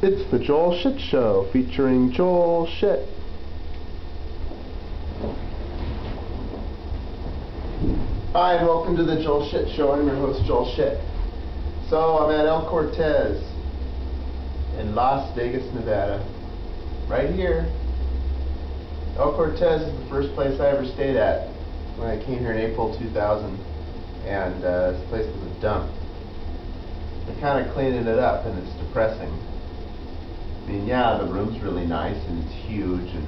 It's the Joel Shit Show, featuring Joel Shit. Hi, and welcome to the Joel Shit Show. I'm your host, Joel Shit. So, I'm at El Cortez in Las Vegas, Nevada. Right here. El Cortez is the first place I ever stayed at when I came here in April 2000. And this place was a dump. They're kind of cleaning it up, and it's depressing. I mean, yeah, the room's really nice and it's huge, and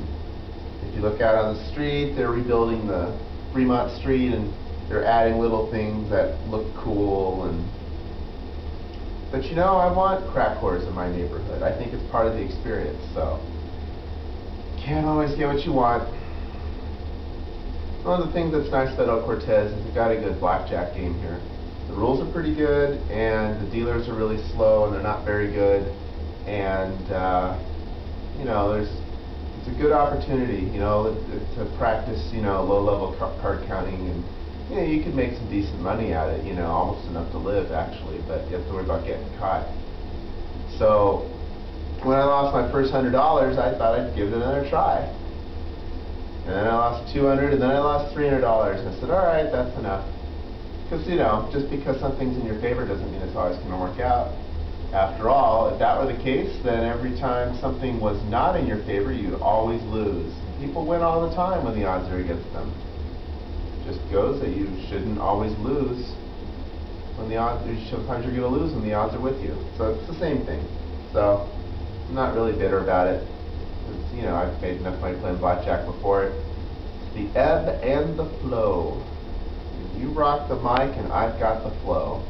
if you look out on the street, they're rebuilding the Fremont Street and they're adding little things that look cool. But you know, I want crack whores in my neighborhood. I think it's part of the experience, so can't always get what you want. One of the things that's nice about El Cortez is we've got a good blackjack game here. The rules are pretty good, and the dealers are really slow and they're not very good. And you know, it's a good opportunity, you know, to practice, you know, low-level card counting, and you know, you could make some decent money at it, you know, almost enough to live actually, but you have to worry about getting caught. So when I lost my first $100, I thought I'd give it another try. And then I lost $200, and then I lost $300, and I said, all right, that's enough. Because, you know, just because something's in your favor doesn't mean it's always going to work out. After all, if that were the case, then every time something was not in your favor, you'd always lose. People win all the time when the odds are against them. It just goes that you shouldn't always lose when the odds. Sometimes you're going to lose when the odds are with you. So it's the same thing. So I'm not really bitter about it. Because, you know, I've made enough money playing blackjack before it. It's the ebb and the flow. You rock the mic, and I've got the flow.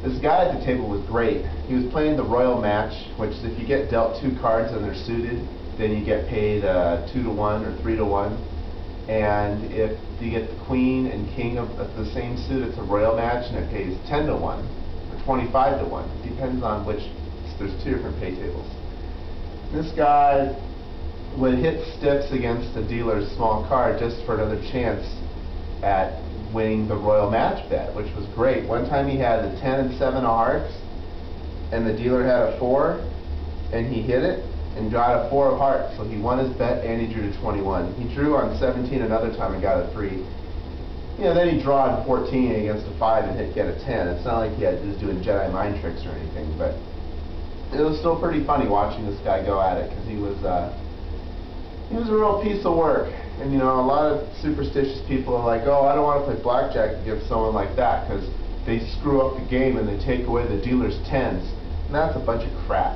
This guy at the table was great. He was playing the Royal Match, which is if you get dealt 2 cards and they're suited, then you get paid 2 to 1 or 3 to 1. And if you get the Queen and King of the same suit, it's a Royal Match, and it pays 10 to 1 or 25 to 1. It depends on which. There's 2 different pay tables. This guy would hit stiffs against the dealer's small card just for another chance at winning the Royal Match bet, which was great. One time he had a 10 and 7 of hearts, and the dealer had a 4, and he hit it and got a 4 of hearts, so he won his bet and he drew to 21. He drew on 17 another time and got a 3. You know, then he drew on 14 against a 5 and get a 10. It's not like he was doing Jedi mind tricks or anything, but it was still pretty funny watching this guy go at it, because he was a real piece of work. And you know, a lot of superstitious people are like, oh, I don't want to play blackjack against someone like that because they screw up the game and they take away the dealer's 10s. And that's a bunch of crap.